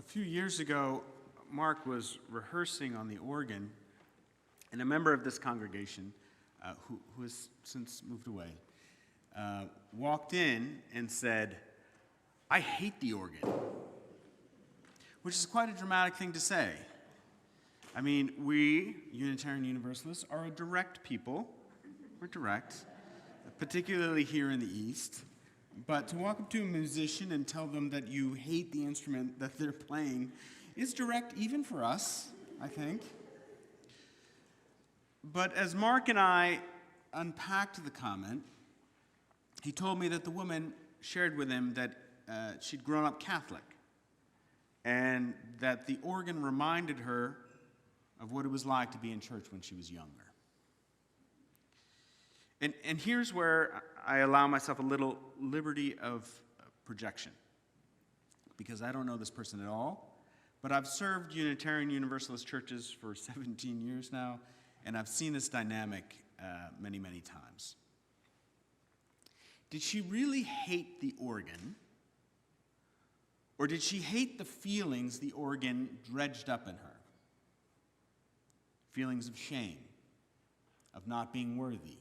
few years ago, Mark was rehearsing on the organ, and a member of this congregation, who has since moved away, walked in and said, "I hate the organ," which is quite a dramatic thing to say. I mean, we, Unitarian Universalists, are a direct people. We're direct, particularly here in the East. But to walk up to a musician and tell them that you hate the instrument that they're playing is direct even for us, I think. But as Mark and I unpacked the comment, he told me that the woman shared with him that she'd grown up Catholic and that the organ reminded her of what it was like to be in church when she was younger. And here's where I allow myself a little liberty of projection, because I don't know this person at all, but I've served Unitarian Universalist churches for 17 years now, and I've seen this dynamic many, many times. Did she really hate the organ, or did she hate the feelings the organ dredged up in her? Feelings of shame, of not being worthy,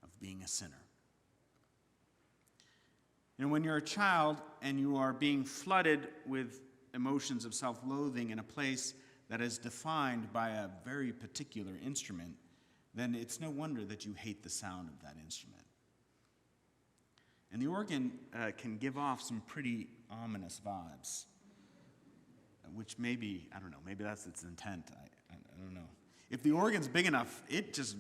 of being a sinner. And when you're a child and you are being flooded with emotions of self-loathing in a place that is defined by a very particular instrument, then it's no wonder that you hate the sound of that instrument. And the organ can give off some pretty ominous vibes, which maybe, I don't know, maybe that's its intent. I don't know. If the organ's big enough, it just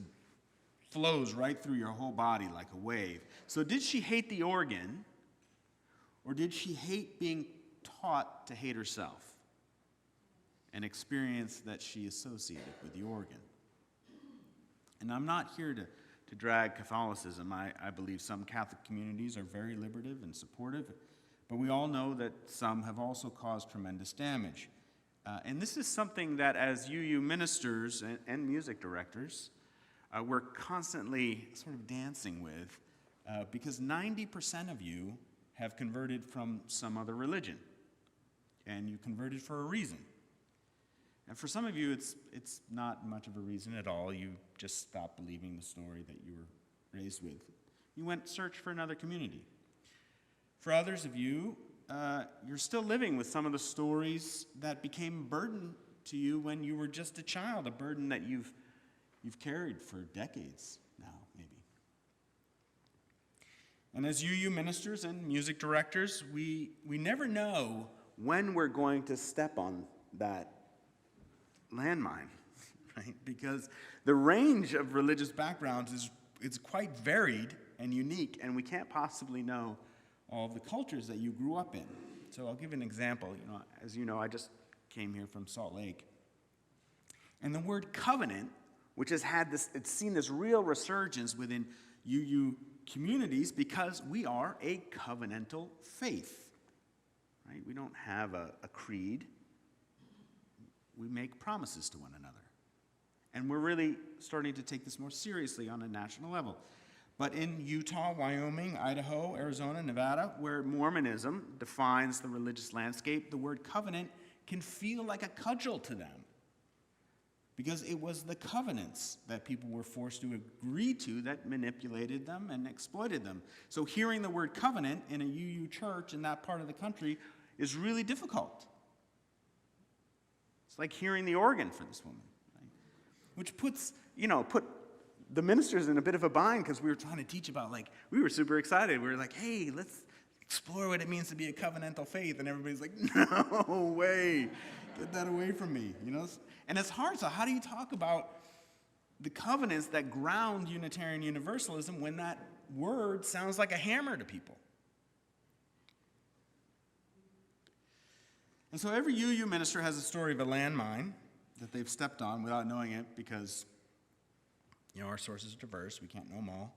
flows right through your whole body like a wave. So did she hate the organ, or did she hate being taught to hate herself, an experience that she associated with the organ? And I'm not here to drag Catholicism. I believe some Catholic communities are very liberative and supportive, but we all know that some have also caused tremendous damage. And this is something that as UU ministers and music directors, we're constantly sort of dancing with, because 90% of you have converted from some other religion, and you converted for a reason. And for some of you, it's not much of a reason at all. You just stopped believing the story that you were raised with. You went search for another community. For others of you, you're still living with some of the stories that became a burden to you when you were just a child, a burden that you've carried for decades now, maybe. And as UU ministers and music directors, we never know when we're going to step on that landmine, right? Because the range of religious backgrounds is quite varied and unique, and we can't possibly know all of the cultures that you grew up in. So I'll give an example. As you know, I just came here from Salt Lake. And the word covenant, which has it's seen this real resurgence within UU communities because we are a covenantal faith, right? We don't have a creed. We make promises to one another. And we're really starting to take this more seriously on a national level. But in Utah, Wyoming, Idaho, Arizona, Nevada, where Mormonism defines the religious landscape, the word covenant can feel like a cudgel to them, because it was the covenants that people were forced to agree to that manipulated them and exploited them. So hearing the word covenant in a UU church in that part of the country is really difficult. It's like hearing the organ for this woman, right? Which put the ministers in a bit of a bind, because we were trying to teach about, we were super excited. We were like, hey, let's explore what it means to be a covenantal faith. And everybody's like, no way, get that away from me, And it's hard, so how do you talk about the covenants that ground Unitarian Universalism when that word sounds like a hammer to people? And so every UU minister has a story of a landmine that they've stepped on without knowing it, because our sources are diverse. We can't know them all.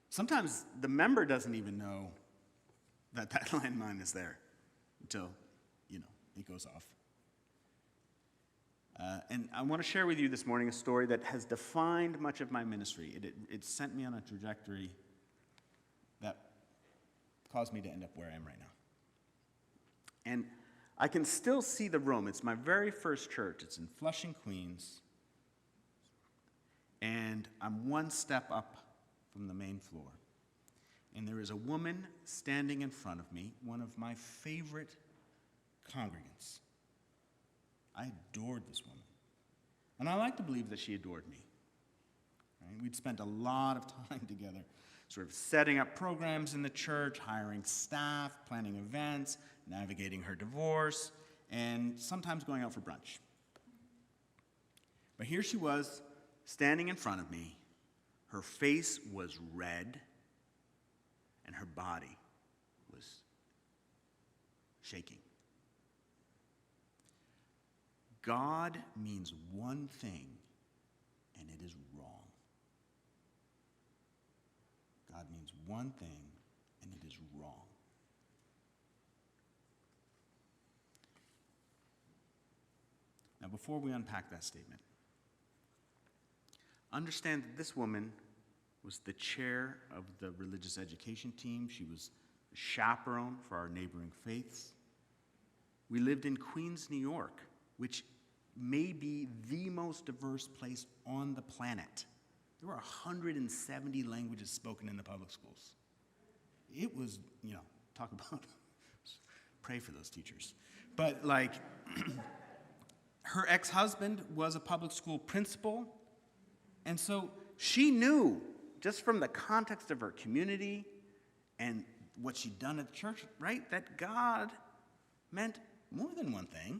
Sometimes the member doesn't even know that landmine is there until, it goes off. And I want to share with you this morning a story that has defined much of my ministry. It sent me on a trajectory that caused me to end up where I am right now. And I can still see the room. It's my very first church. It's in Flushing, Queens. And I'm one step up from the main floor. And there is a woman standing in front of me, one of my favorite congregants. I adored this woman. And I like to believe that she adored me. Right? We'd spent a lot of time together, sort of setting up programs in the church, hiring staff, planning events, navigating her divorce, and sometimes going out for brunch. But here she was, standing in front of me. Her face was red, and her body was shaking. God means one thing, and it is wrong. God means one thing, and it is wrong. Now, before we unpack that statement, understand that this woman was the chair of the religious education team. She was the chaperone for our neighboring faiths. We lived in Queens, New York, which may be the most diverse place on the planet. There were 170 languages spoken in the public schools. It was, talk about, pray for those teachers. But her ex-husband was a public school principal, and so she knew, just from the context of her community and what she'd done at the church, right, that God meant more than one thing.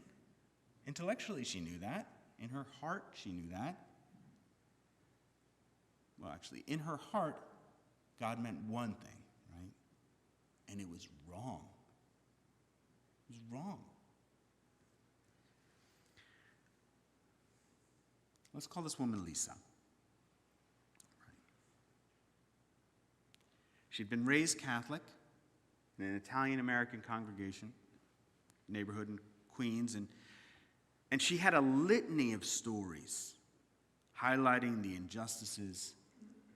Intellectually, she knew that. In her heart, she knew that. Well, actually, in her heart, God meant one thing, right? And it was wrong. It was wrong. Let's call this woman Lisa. She'd been raised Catholic in an Italian-American congregation, neighborhood in Queens, and she had a litany of stories highlighting the injustices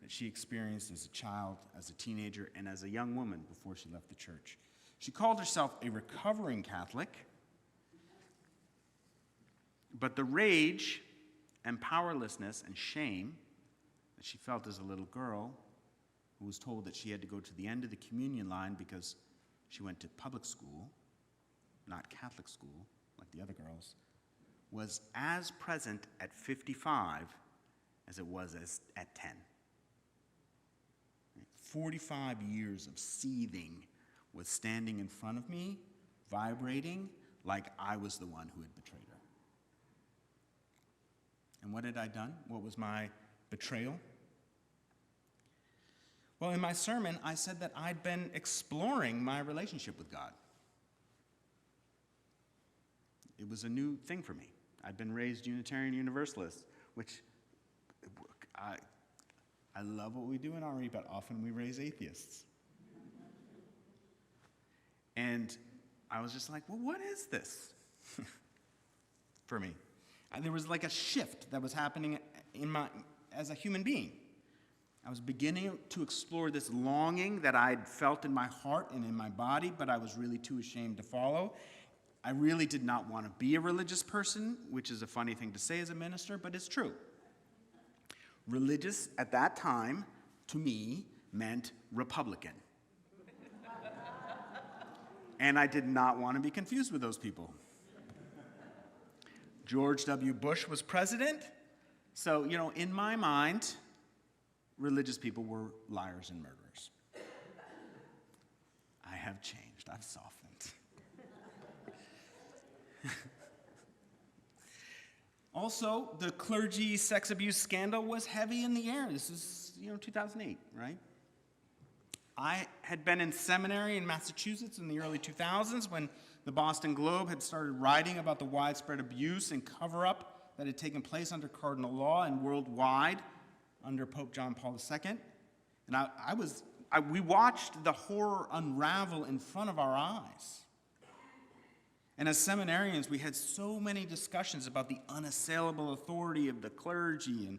that she experienced as a child, as a teenager, and as a young woman before she left the church. She called herself a recovering Catholic, but the rage and powerlessness and shame that she felt as a little girl, who was told that she had to go to the end of the communion line because she went to public school, not Catholic school, like the other girls, was as present at 55 as it was at 10. 45 years of seething was standing in front of me, vibrating like I was the one who had betrayed her. And what had I done? What was my betrayal? Well, in my sermon, I said that I'd been exploring my relationship with God. It was a new thing for me. I'd been raised Unitarian Universalist, which I love what we do in RE, but often we raise atheists. And I was just like, well, what is this for me? And there was like a shift that was happening as a human being. I was beginning to explore this longing that I'd felt in my heart and in my body, but I was really too ashamed to follow. I really did not want to be a religious person, which is a funny thing to say as a minister, but it's true. Religious at that time, to me, meant Republican. And I did not want to be confused with those people. George W. Bush was president, so, in my mind, religious people were liars and murderers. I have changed. I've softened. Also, the clergy sex abuse scandal was heavy in the air. This is, 2008, right? I had been in seminary in Massachusetts in the early 2000s when the Boston Globe had started writing about the widespread abuse and cover-up that had taken place under cardinal law and worldwide under Pope John Paul II. And we watched the horror unravel in front of our eyes. And as seminarians, we had so many discussions about the unassailable authority of the clergy and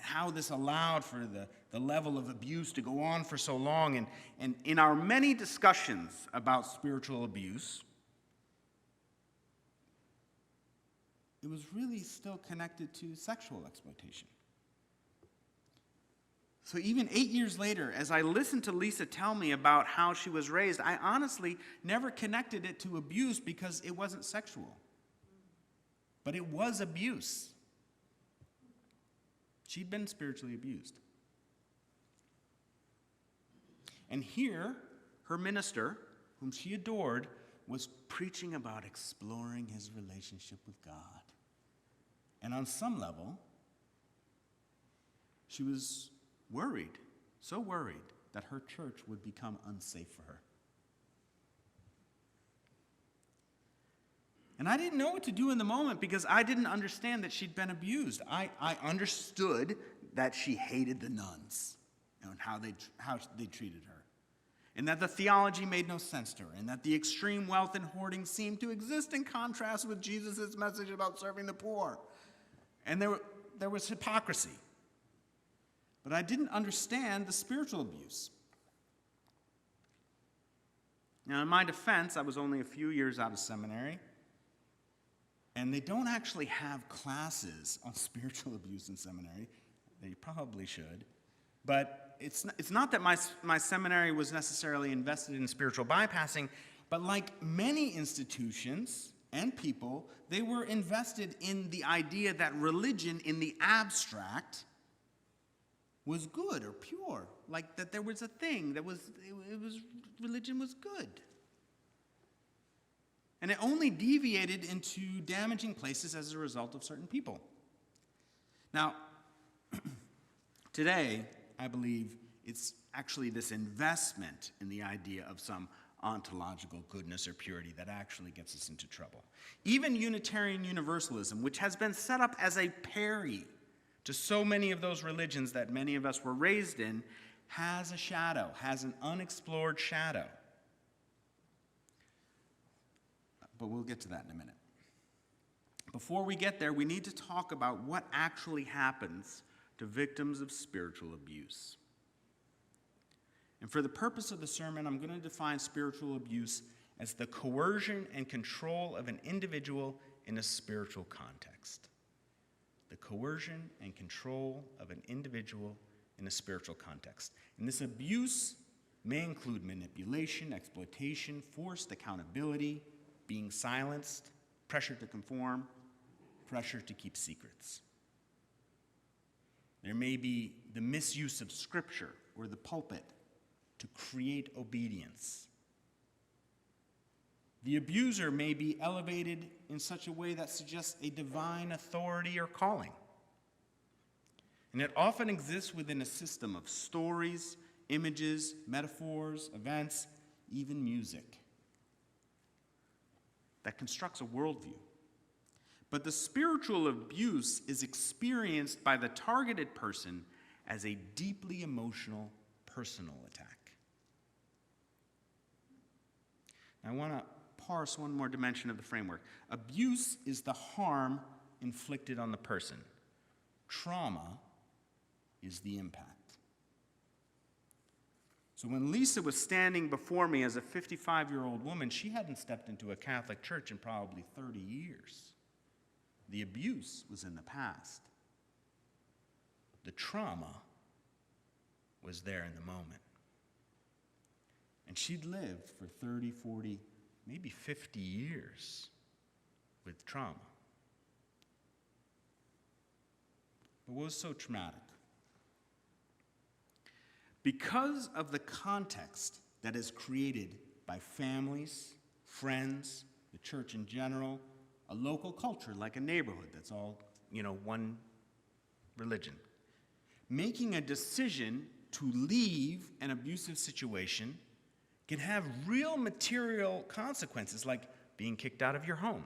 how this allowed for the level of abuse to go on for so long. And in our many discussions about spiritual abuse, it was really still connected to sexual exploitation. So even 8 years later, as I listened to Lisa tell me about how she was raised, I honestly never connected it to abuse because it wasn't sexual. But it was abuse. She'd been spiritually abused. And here, her minister, whom she adored, was preaching about exploring his relationship with God. And on some level, she was worried, so worried, that her church would become unsafe for her. And I didn't know what to do in the moment because I didn't understand that she'd been abused. I understood that she hated the nuns and how they treated her, and that the theology made no sense to her, and that the extreme wealth and hoarding seemed to exist in contrast with Jesus' message about serving the poor. And there was hypocrisy. But I didn't understand the spiritual abuse. Now, in my defense, I was only a few years out of seminary, and they don't actually have classes on spiritual abuse in seminary. They probably should. But it's not that my seminary was necessarily invested in spiritual bypassing, but like many institutions and people, they were invested in the idea that religion in the abstract was good or pure, like that there was a thing that religion was good. And it only deviated into damaging places as a result of certain people. Now, today, I believe it's actually this investment in the idea of some ontological goodness or purity that actually gets us into trouble. Even Unitarian Universalism, which has been set up as a parry to so many of those religions that many of us were raised in, has a shadow, has an unexplored shadow. But we'll get to that in a minute. Before we get there, we need to talk about what actually happens to victims of spiritual abuse. And for the purpose of the sermon, I'm going to define spiritual abuse as the coercion and control of an individual in a spiritual context. The coercion and control of an individual in a spiritual context. And this abuse may include manipulation, exploitation, forced accountability, being silenced, pressure to conform, pressure to keep secrets. There may be the misuse of scripture or the pulpit to create obedience. The abuser may be elevated in such a way that suggests a divine authority or calling. And it often exists within a system of stories, images, metaphors, events, even music that constructs a worldview. But the spiritual abuse is experienced by the targeted person as a deeply emotional, personal attack. Now, I want to parse one more dimension of the framework. Abuse is the harm inflicted on the person. Trauma is the impact. So when Lisa was standing before me as a 55-year-old woman, she hadn't stepped into a Catholic church in probably 30 years. The abuse was in the past. The trauma was there in the moment. And she'd lived for 30, 40, maybe 50 years with trauma. But what was so traumatic? Because of the context that is created by families, friends, the church in general, a local culture like a neighborhood that's all, one religion, making a decision to leave an abusive situation can have real material consequences like being kicked out of your home,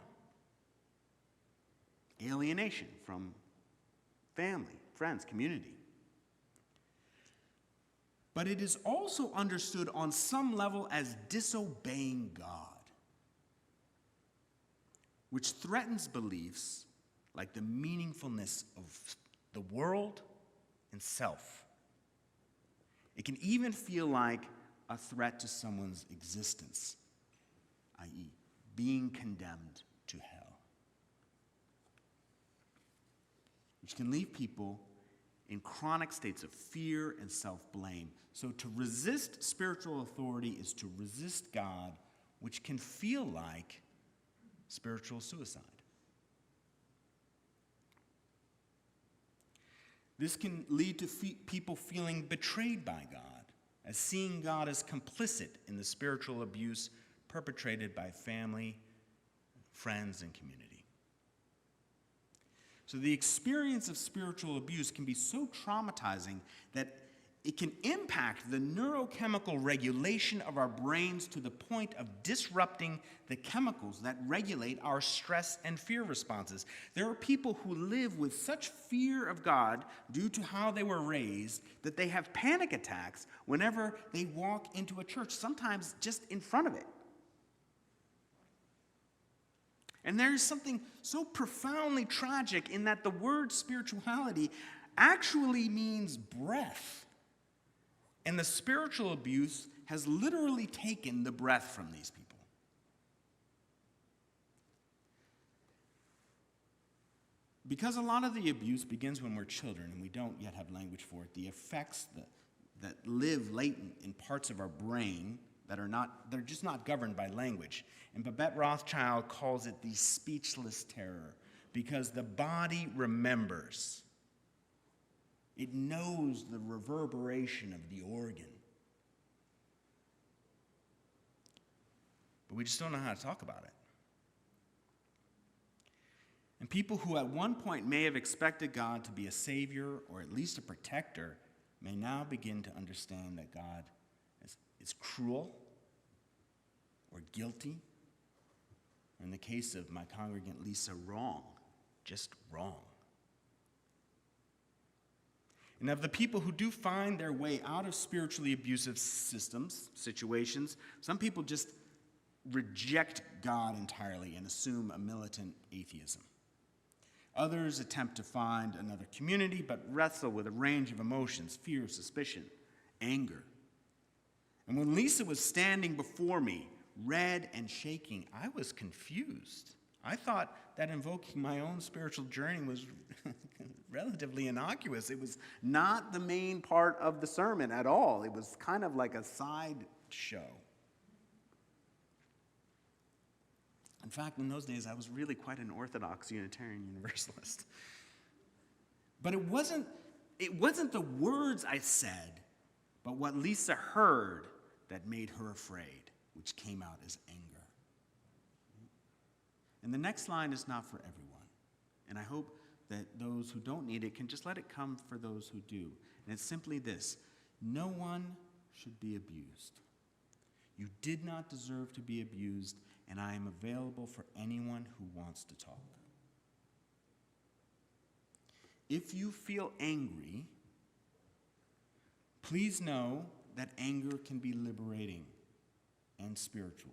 alienation from family, friends, community. But it is also understood on some level as disobeying God, which threatens beliefs like the meaningfulness of the world and self. It can even feel like a threat to someone's existence, i.e., being condemned to hell. which can leave people in chronic states of fear and self-blame. So to resist spiritual authority is to resist God, which can feel like spiritual suicide. This can lead to people feeling betrayed by God, as seeing God as complicit in the spiritual abuse perpetrated by family, friends, and community. So the experience of spiritual abuse can be so traumatizing that it can impact the neurochemical regulation of our brains to the point of disrupting the chemicals that regulate our stress and fear responses. There are people who live with such fear of God due to how they were raised that they have panic attacks whenever they walk into a church, sometimes just in front of it. And there is something so profoundly tragic in that the word spirituality actually means breath. And the spiritual abuse has literally taken the breath from these people. Because a lot of the abuse begins when we're children and we don't yet have language for it, the effects that live latent in parts of our brain they're just not governed by language. And Babette Rothschild calls it the speechless terror, because the body remembers. It knows the reverberation of the organ. But we just don't know how to talk about it. And people who at one point may have expected God to be a savior or at least a protector may now begin to understand that God is cruel or guilty, or in the case of my congregant Lisa, wrong, just wrong. And of the people who do find their way out of spiritually abusive situations, some people just reject God entirely and assume a militant atheism. Others attempt to find another community, but wrestle with a range of emotions: fear, suspicion, anger. And when Lisa was standing before me, red and shaking, I was confused. I thought that invoking my own spiritual journey was relatively innocuous. It was not the main part of the sermon at all. It was kind of like a side show. In fact, in those days, I was really quite an orthodox Unitarian Universalist. But it wasn't the words I said, but what Lisa heard that made her afraid, which came out as anger. And the next line is not for everyone. And I hope that those who don't need it can just let it come for those who do. And it's simply this: no one should be abused. You did not deserve to be abused, and I am available for anyone who wants to talk. If you feel angry, please know that anger can be liberating and spiritual.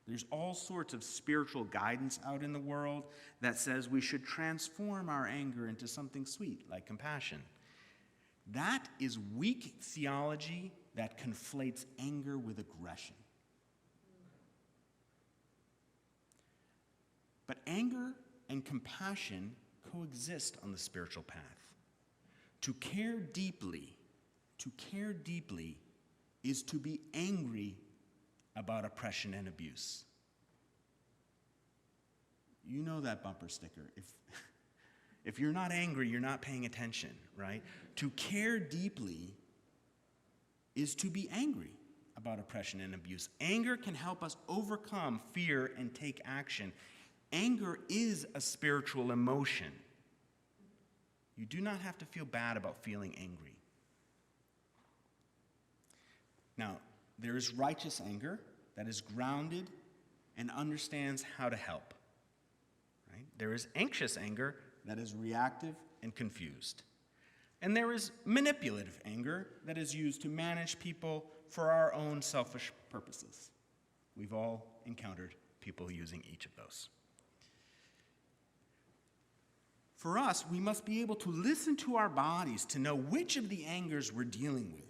There's all sorts of spiritual guidance out in the world that says we should transform our anger into something sweet, like compassion. That is weak theology that conflates anger with aggression. But anger and compassion coexist on the spiritual path. To care deeply is to be angry about oppression and abuse. You know that bumper sticker. If you're not angry, you're not paying attention, right? To care deeply is to be angry about oppression and abuse. Anger can help us overcome fear and take action. Anger is a spiritual emotion. You do not have to feel bad about feeling angry. Now, there is righteous anger that is grounded and understands how to help. Right? There is anxious anger that is reactive and confused. And there is manipulative anger that is used to manage people for our own selfish purposes. We've all encountered people using each of those. For us, we must be able to listen to our bodies to know which of the angers we're dealing with.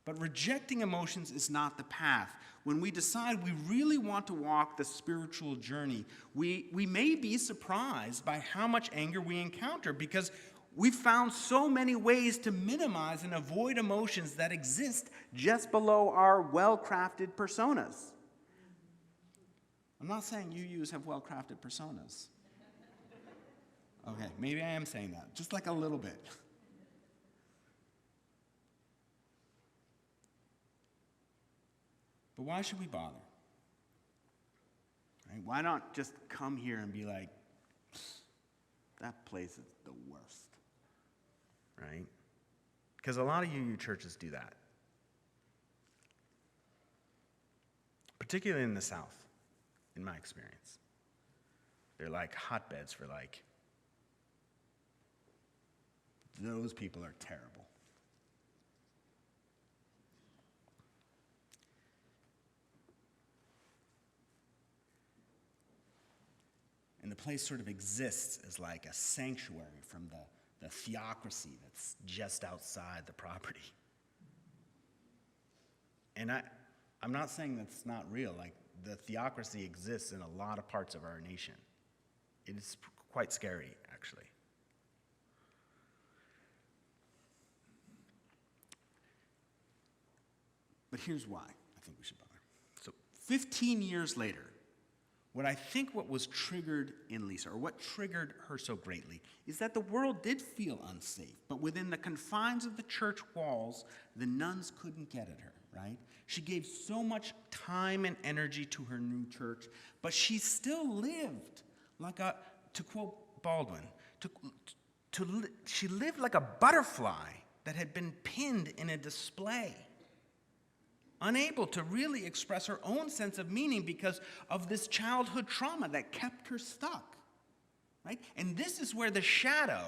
But rejecting emotions is not the path. When we decide we really want to walk the spiritual journey, we may be surprised by how much anger we encounter because we've found so many ways to minimize and avoid emotions that exist just below our well-crafted personas. I'm not saying you have well-crafted personas. Okay, maybe I am saying that, just like a little bit. But why should we bother? Right? Why not just come here and be like, that place is the worst? Right? Because a lot of UU churches do that. Particularly in the South, in my experience. They're like hotbeds for like, those people are terrible. And the place sort of exists as like a sanctuary from the theocracy that's just outside the property. And I'm not saying that's not real. Like, the theocracy exists in a lot of parts of our nation. It is quite scary, actually. But here's why I think we should bother. So 15 years later, what was triggered in Lisa, or what triggered her so greatly, is that the world did feel unsafe, but within the confines of the church walls, the nuns couldn't get at her, right? She gave so much time and energy to her new church, but she still lived like to quote Baldwin, she lived like a butterfly that had been pinned in a display, unable to really express her own sense of meaning because of this childhood trauma that kept her stuck, right? And this is where the shadow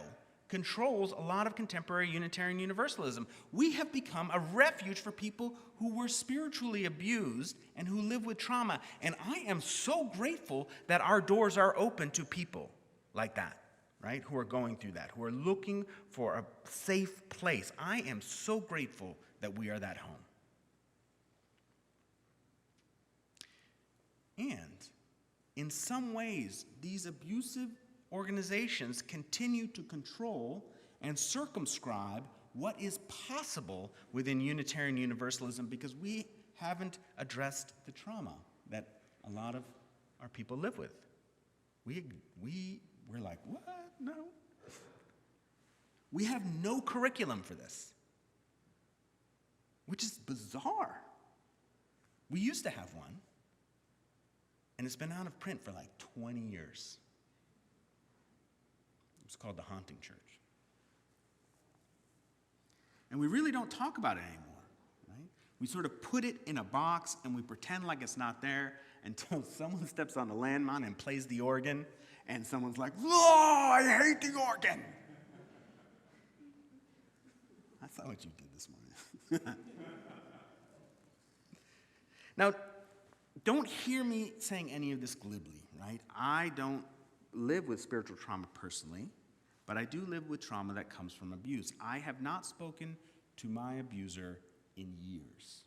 controls a lot of contemporary Unitarian Universalism. We have become a refuge for people who were spiritually abused and who live with trauma. And I am so grateful that our doors are open to people like that, right? Who are going through that, who are looking for a safe place. I am so grateful that we are that home. And in some ways, these abusive organizations continue to control and circumscribe what is possible within Unitarian Universalism because we haven't addressed the trauma that a lot of our people live with. We're like, what? No. We have no curriculum for this, which is bizarre. We used to have one, and it's been out of print for like 20 years. It's called the Haunting Church. And we really don't talk about it anymore, right? We sort of put it in a box and we pretend like it's not there until someone steps on the landmine and plays the organ, and someone's like, "Oh, I hate the organ." That's not what you did this morning. Now, don't hear me saying any of this glibly, right? I don't live with spiritual trauma personally, but I do live with trauma that comes from abuse. I have not spoken to my abuser in years.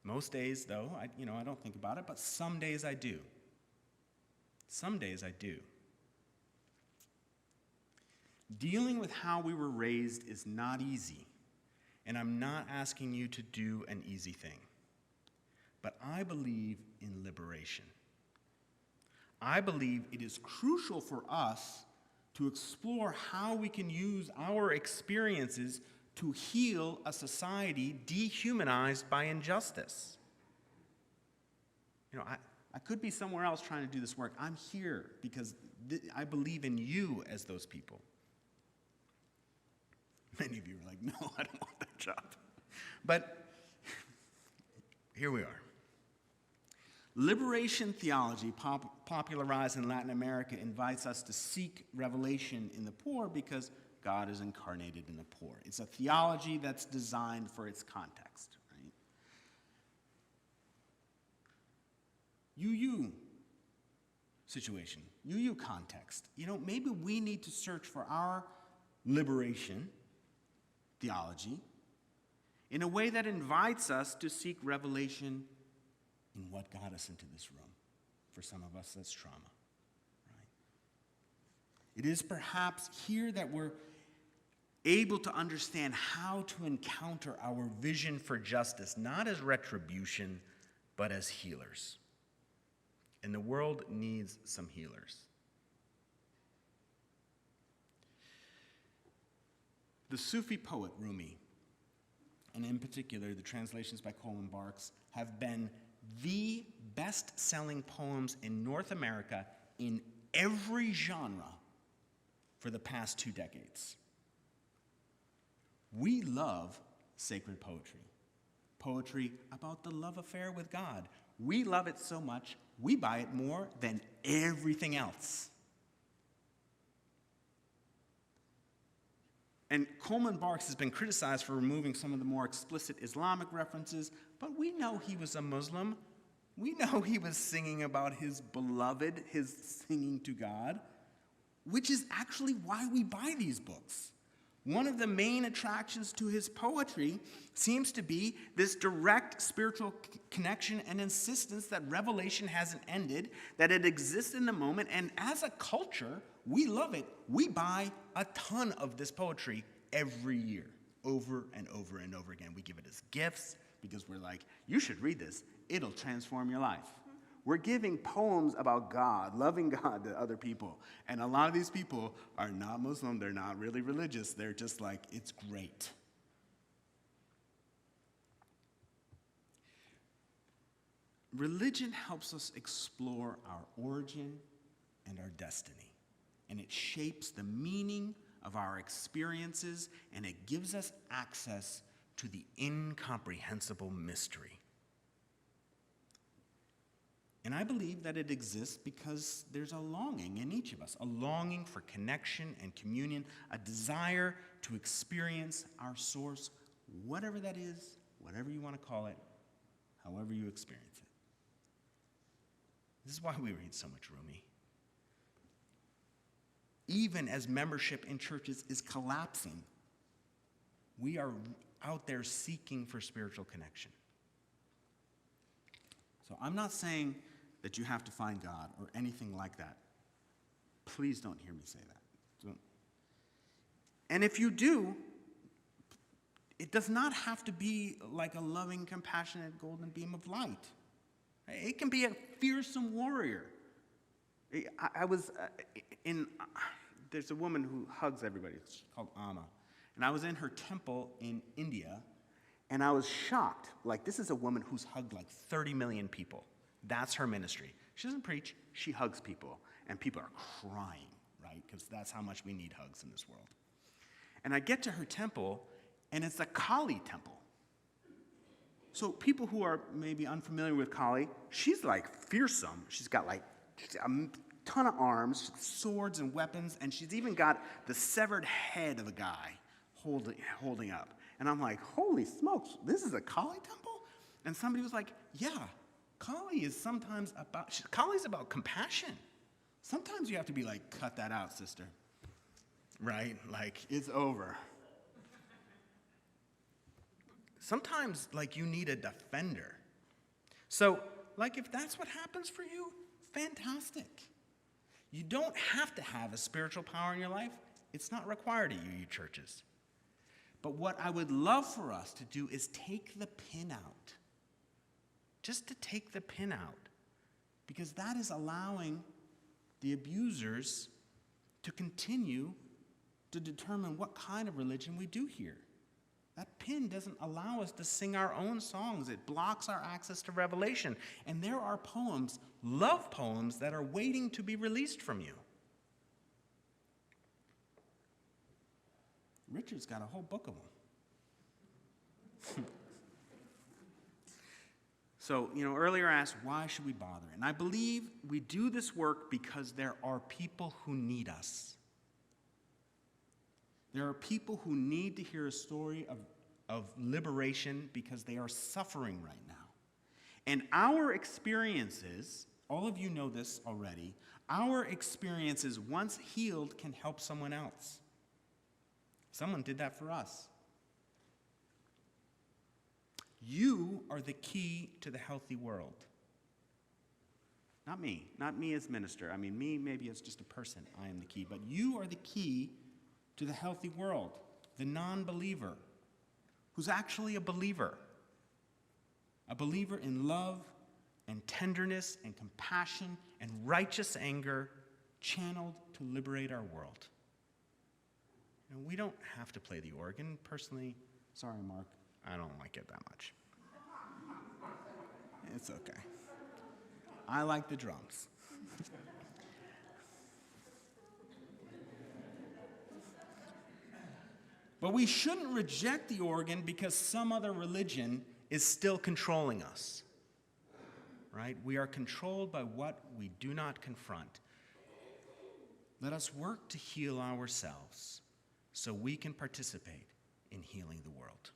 Most days, though, I don't think about it, but some days I do. Some days I do. Dealing with how we were raised is not easy, and I'm not asking you to do an easy thing. But I believe in liberation. I believe it is crucial for us to explore how we can use our experiences to heal a society dehumanized by injustice. I could be somewhere else trying to do this work. I'm here because I believe in you as those people. Many of you are like, no, I don't want that job. But here we are. Liberation theology, popularized in Latin America, invites us to seek revelation in the poor because God is incarnated in the poor. It's a theology that's designed for its context, right? UU situation, UU context. Maybe we need to search for our liberation theology in a way that invites us to seek revelation in what got us into this room. For some of us, that's trauma. Right? It is perhaps here that we're able to understand how to encounter our vision for justice, not as retribution, but as healers. And the world needs some healers. The Sufi poet Rumi, and in particular the translations by Coleman Barks, have been the best-selling poems in North America in every genre for the past 2 decades. We love sacred poetry, poetry about the love affair with God. We love it so much, we buy it more than everything else. And Coleman Barks has been criticized for removing some of the more explicit Islamic references, but we know he was a Muslim. We know he was singing about his beloved, his singing to God, which is actually why we buy these books. One of the main attractions to his poetry seems to be this direct spiritual connection and insistence that revelation hasn't ended, that it exists in the moment, and as a culture, we love it. We buy a ton of this poetry every year, over and over and over again. We give it as gifts because we're like, you should read this. It'll transform your life. We're giving poems about God, loving God to other people. And a lot of these people are not Muslim. They're not really religious. They're just like, it's great. Religion helps us explore our origin and our destiny. And it shapes the meaning of our experiences, and it gives us access to the incomprehensible mystery. And I believe that it exists because there's a longing in each of us, a longing for connection and communion, a desire to experience our source, whatever that is, whatever you want to call it, however you experience it. This is why we read so much Rumi. Even as membership in churches is collapsing, we are out there seeking for spiritual connection. So I'm not saying that you have to find God or anything like that. Please don't hear me say that. And if you do, it does not have to be like a loving, compassionate golden beam of light. It can be a fearsome warrior. I was there's a woman who hugs everybody. It's called Amma. And I was in her temple in India, and I was shocked. Like, this is a woman who's hugged like 30 million people. That's her ministry. She doesn't preach. She hugs people. And people are crying, right? Because that's how much we need hugs in this world. And I get to her temple, and it's a Kali temple. So people who are maybe unfamiliar with Kali, she's like fearsome. She's got like a ton of arms, swords and weapons, and she's even got the severed head of a guy holding up. And I'm like, holy smokes, this is a Kali temple? And somebody was like, yeah, Kali is sometimes Kali's about compassion. Sometimes you have to be like, cut that out, sister. Right? Like, it's over. Sometimes, like, you need a defender. So, like, if that's what happens for you, fantastic. You don't have to have a spiritual power in your life. It's not required at you churches. But what I would love for us to do is take the pin out. Just to take the pin out. Because that is allowing the abusers to continue to determine what kind of religion we do here. That pin doesn't allow us to sing our own songs. It blocks our access to revelation. And there are poems, love poems, that are waiting to be released from you. Richard's got a whole book of them. So, earlier I asked, why should we bother? And I believe we do this work because there are people who need us. There are people who need to hear a story of liberation because they are suffering right now. And our experiences, all of you know this already, our experiences, once healed, can help someone else. Someone did that for us. You are the key to the healthy world. Not me as minister. I mean, me maybe as just a person, I am the key. But you are the key to the healthy world, the non-believer, who's actually a believer in love and tenderness and compassion and righteous anger channeled to liberate our world. And we don't have to play the organ. Personally, sorry, Mark, I don't like it that much. It's okay. I like the drums. But we shouldn't reject the organ because some other religion is still controlling us. Right? We are controlled by what we do not confront. Let us work to heal ourselves so we can participate in healing the world.